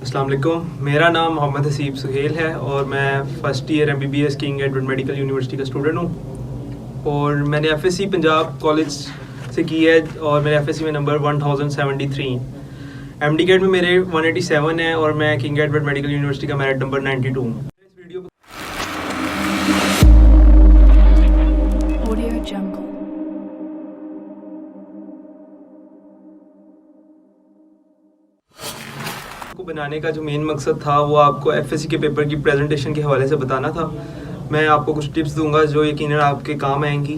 अस्सलाम वालेकुम। मेरा नाम मोहम्मद हसीब सुहेल है और मैं first year MBBS king Edward medical university का स्टूडेंट हूँ और मैंने FSC पंजाब कॉलेज से की है और मेरे FSC में नंबर 1073। MDCAT में मेरे 187 है और मैं किंग एडवर्ड मेडिकल यूनिवर्सिटी का मेरिट नंबर 92 हूँ। इस वीडियो को बनाने का जो मेन मकसद था वो आपको FSC के पेपर की प्रेजेंटेशन के हवाले से बताना था। मैं आपको कुछ टिप्स दूंगा जो यकीनन आपके काम आएंगी।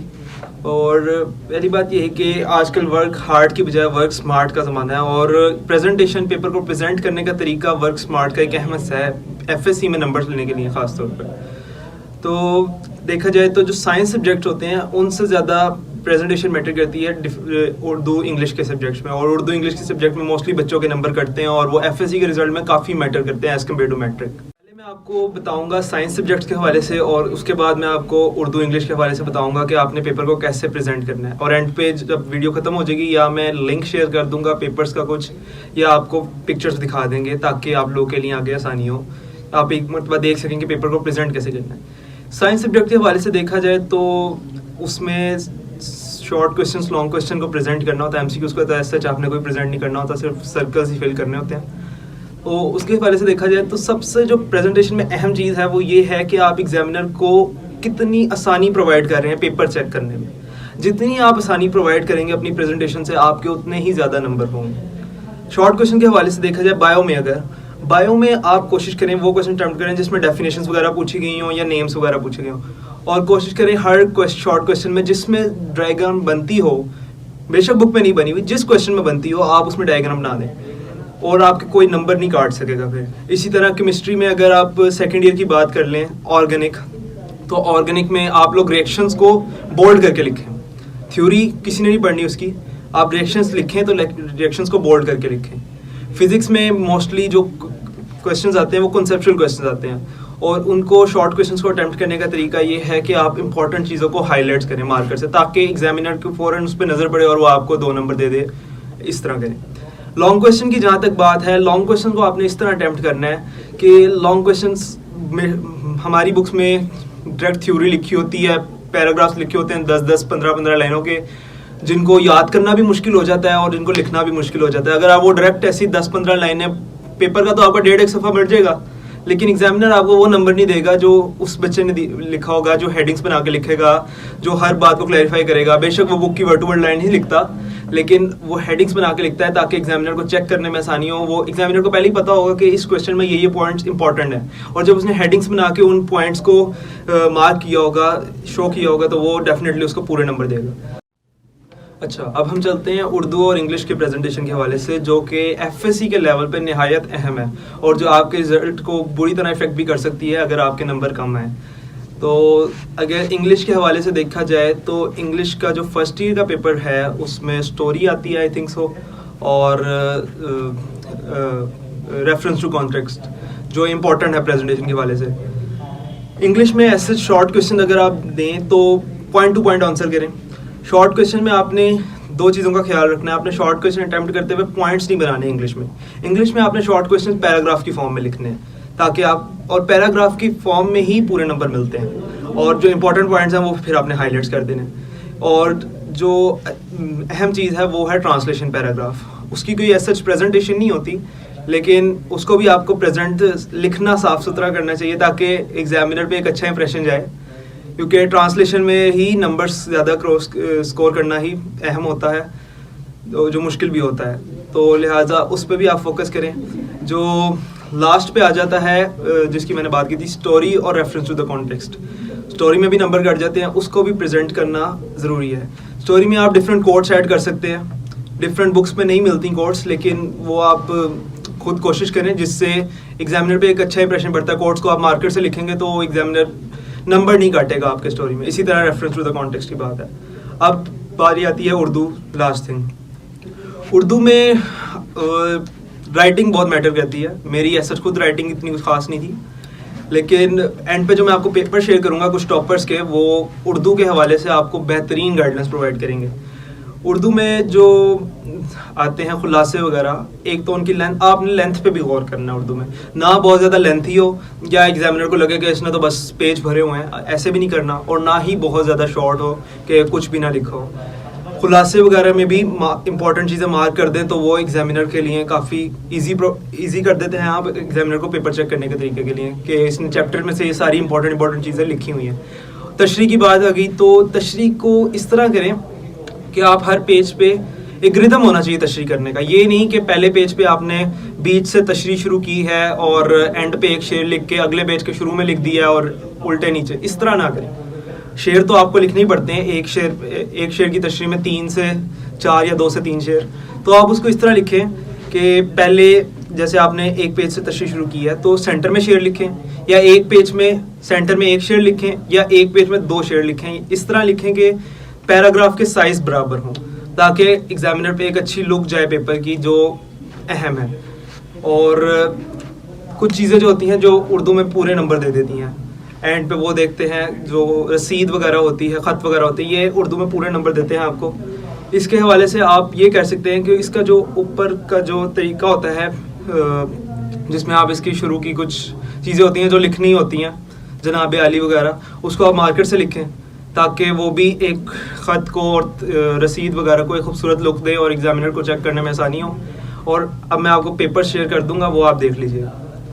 और पहली बात ये है कि आजकल वर्क हार्ड की बजाय वर्क स्मार्ट का ज़माना है और प्रेजेंटेशन पेपर को प्रेजेंट करने का तरीका वर्क स्मार्ट का एक अहम हिस्सा है FSC में नंबर लेने के लिए ख़ास तौर पर। तो देखा जाए तो जो साइंस सब्जेक्ट होते हैं उनसे ज़्यादा प्रेजेंटेशन मैटर करती है उर्दू इंग्लिश के सब्जेक्ट्स में, और उर्दू इंग्लिश के सब्जेक्ट में मोस्टली बच्चों के नंबर कटते हैं और वो FSC के रिजल्ट में काफ़ी मैटर करते हैं एज़ कम्पेयर टू मैट्रिक। पहले मैं आपको बताऊंगा साइंस सब्जेक्ट्स के हवाले से और उसके बाद मैं आपको उर्दू इंग्लिश के हवाले से बताऊंगा कि आपने पेपर को कैसे प्रेजेंट करना है। और एंड पे जब वीडियो ख़त्म हो जाएगी या मैं लिंक शेयर कर दूंगा पेपर्स का कुछ, या आपको पिक्चर्स दिखा देंगे ताकि आप लोगों के लिए आगे आसानी हो, आप एक मरतबा देख सकेंगे पेपर को प्रेजेंट कैसे करना है। साइंस सब्जेक्ट के हवाले से देखा जाए तो उसमें शॉर्ट क्वेश्चंस लॉन्ग क्वेश्चन को प्रेजेंट करना होता है। MCQs को तो ऐसा आपने कोई प्रेजेंट नहीं करना होता, सिर्फ सर्कल्स ही फिल करने होते हैं। तो उसके हवाले से देखा जाए तो सबसे जो प्रेजेंटेशन में अहम चीज़ है वो ये है कि आप एग्जामिनर को कितनी आसानी प्रोवाइड कर रहे हैं पेपर चेक करने में। जितनी आप आसानी प्रोवाइड करेंगे अपनी प्रेजेंटेशन से आपके उतने ही ज़्यादा नंबर होंगे। शॉर्ट क्वेश्चन के हवाले से देखा जाए बायो में आप कोशिश करें वो क्वेश्चन अटेम्प्ट करें जिसमें डेफिनेशंस वगैरह पूछी गई हों या नेम्स वगैरह पूछे गए हों, और कोशिश करें हर शॉर्ट क्वेश्चन में जिसमें डायग्राम बनती हो, बेशक बुक में नहीं बनी हुई, जिस क्वेश्चन में बनती हो आप उसमें डायग्राम बना दें और आपके कोई नंबर नहीं काट सकेगा फिर। इसी तरह केमिस्ट्री में अगर आप सेकेंड ईयर की बात कर लें ऑर्गेनिक, तो ऑर्गेनिक में आप लोग रिएक्शंस को बोल्ड करके लिखें। थ्योरी किसी ने नहीं पढ़नी उसकी, आप रिएक्शंस लिखें तो रिएक्शंस को बोल्ड करके लिखें। फिजिक्स में मोस्टली जो क्वेश्चंस आते हैं वो कॉन्सेप्चुअल क्वेश्चंस आते हैं और उनको शॉर्ट क्वेश्चंस को अटेम्प्ट करने का तरीका ये है कि आप इंपॉर्टेंट चीज़ों को हाईलाइट्स करें मार्कर से, ताकि एग्जामिनर को फ़ौरन उस पर नज़र पड़े और वो आपको 2 नंबर दे दे। इस तरह करें। लॉन्ग क्वेश्चन की जहाँ तक बात है, लॉन्ग क्वेश्चन को आपने इस तरह अटेम्प्ट करना है कि लॉन्ग क्वेश्चंस में हमारी बुक्स में डायरेक्ट थ्योरी लिखी होती है, पैराग्राफ्स लिखे होते हैं 10-10, 15-15 लाइनों के, जिनको याद करना भी मुश्किल हो जाता है और जिनको लिखना भी मुश्किल हो जाता है। अगर आप वो डायरेक्ट ऐसी 10-15 लाइनें, पेपर का तो आपका 1.5 सफ़ा मिट जाएगा, लेकिन एग्जामिनर आपको वो नंबर नहीं देगा जो उस बच्चे ने लिखा होगा, जो हेडिंग्स बना के लिखेगा, जो हर बात को क्लैरिफाई करेगा। बेशक वो बुक की वर्ड टू वर्ड लाइन ही लिखता, लेकिन वो हेडिंग्स बना के लिखता है ताकि एग्जामिनर को चेक करने में आसानी हो। वो एग्जामिनर को पहले ही पता होगा कि इस क्वेश्चन में ये पॉइंट्स इंपॉर्टेंट है, और जब उसने हेडिंग्स बना के उन पॉइंट्स को मार्क किया होगा, शो किया होगा, तो वो डेफिनेटली उसको पूरे नंबर देगा। अच्छा, अब हम चलते हैं उर्दू और इंग्लिश के प्रेजेंटेशन के हवाले से, जो कि FSC के लेवल पे नहायत अहम है और जो आपके रिजल्ट को बुरी तरह इफेक्ट भी कर सकती है अगर आपके नंबर कम आए। तो अगर इंग्लिश के हवाले से देखा जाए तो इंग्लिश का जो फर्स्ट ईयर का पेपर है उसमें स्टोरी आती है आई थिंक सो, और रेफरेंस टू कॉन्टेक्स्ट जो इम्पोर्टेंट है प्रेजेंटेशन के हवाले से। इंग्लिश में ऐसे शॉर्ट क्वेश्चन अगर आप दें तो पॉइंट टू पॉइंट आंसर करें। शॉर्ट क्वेश्चन में आपने 2 चीज़ों का ख्याल रखना है। आपने शॉर्ट क्वेश्चन अटेम्प्ट करते हुए पॉइंट्स नहीं बनाने इंग्लिश में आपने शॉर्ट क्वेश्चन पैराग्राफ की फॉर्म में लिखने हैं, ताकि आप, और पैराग्राफ की फॉर्म में ही पूरे नंबर मिलते हैं, और जो इंपॉर्टेंट पॉइंट्स हैं वो फिर आपने हाईलाइट्स कर देने। और जो अहम चीज़ है वो है ट्रांसलेशन पैराग्राफ। उसकी कोई ऐसा प्रेजेंटेशन नहीं होती, लेकिन उसको भी आपको प्रेजेंट लिखना साफ सुथरा करना चाहिए ताकि एग्जामिनर पे एक अच्छा इंप्रेशन जाए, क्योंकि ट्रांसलेशन में ही नंबर्स ज़्यादा स्कोर करना ही अहम होता है, जो मुश्किल भी होता है। तो लिहाजा उस पर भी आप फोकस करें। जो लास्ट पे आ जाता है जिसकी मैंने बात की थी, स्टोरी और reference to the context, story में भी नंबर कट जाते हैं, उसको भी प्रेजेंट करना ज़रूरी है। स्टोरी में आप डिफरेंट कोट्स ऐड कर सकते हैं, डिफरेंट बुक्स में नहीं मिलती कोट्स, लेकिन वो आप खुद कोशिश करें जिससे एग्जामिनर पे एक अच्छा इंप्रेशन पड़ता है। कोट्स को आप मार्कर से लिखेंगे तो एग्जामिनर नंबर नहीं काटेगा आपके स्टोरी में। इसी तरह रेफरेंस टू द कॉन्टेक्स्ट की बात है। अब बारी आती है उर्दू, लास्ट थिंग। उर्दू में राइटिंग बहुत मैटर करती है। मेरी ऐसा खुद राइटिंग इतनी खास नहीं थी, लेकिन एंड पे जो मैं आपको पेपर शेयर करूंगा कुछ टॉपर्स के, वो उर्दू के हवाले से आपको बेहतरीन गाइडलाइंस प्रोवाइड करेंगे। उर्दू में जो आते हैं खुलासे वगैरह, एक तो उनकी लेंथ, आपने लेंथ पे भी गौर करना है उर्दू में, ना बहुत ज़्यादा लेंथी हो या एग्जामिनर को लगे कि इसने तो बस पेज भरे हुए हैं, ऐसे भी नहीं करना, और ना ही बहुत ज़्यादा शॉर्ट हो कि कुछ भी ना लिखा हो। खुलासे वगैरह में भी इंपॉर्टेंट चीज़ें मार्क कर दें तो वो एग्जामिनर के लिए काफ़ी ईजी कर देते हैं आप एग्जामिनर को पेपर चेक करने के तरीके के लिए कि इसने चैप्टर में से ये सारी इंपॉर्टेंट चीज़ें लिखी हुई हैं। तशरीह की बात आ गई तो तशरीह को इस तरह करें कि आप हर पेज पे एक रिदम होना चाहिए तशरीह करने का। ये नहीं कि पहले पेज पे आपने बीच से तशरीह शुरू की है और एंड पे एक शेर लिख के अगले पेज के शुरू में लिख दिया और उल्टे नीचे, इस तरह ना करें। शेर तो आपको लिखने ही पड़ते हैं, एक शेर की तशरीह में 3 से 4 या 2 से 3 शेर, तो आप उसको इस तरह लिखें कि पहले जैसे आपने एक पेज से तशरीह शुरू की है तो सेंटर में शेर लिखें, या एक पेज में सेंटर में एक शेर लिखें, या एक पेज में 2 शेर लिखें। इस तरह लिखें कि पैराग्राफ के साइज बराबर हों, ताकि एग्जामिनर पे एक अच्छी लुक जाए पेपर की जो अहम है। और कुछ चीज़ें जो होती हैं जो उर्दू में पूरे नंबर दे देती हैं, एंड पे वो देखते हैं जो रसीद वगैरह होती है, ख़त वगैरह होती है, ये उर्दू में पूरे नंबर देते हैं आपको। इसके हवाले से आप ये कह सकते हैं कि इसका जो ऊपर का जो तरीका होता है जिसमें आप इसकी शुरू की कुछ चीज़ें होती हैं जो लिखनी होती हैं, जनाब आली वगैरह, उसको आप मार्कर से लिखें ताकि वो भी एक ख़त को और रसीद वगैरह को एक खूबसूरत लुक दे और एग्जामिनर को चेक करने में आसानी हो। और अब मैं आपको पेपर शेयर कर दूंगा, वो आप देख लीजिएगा।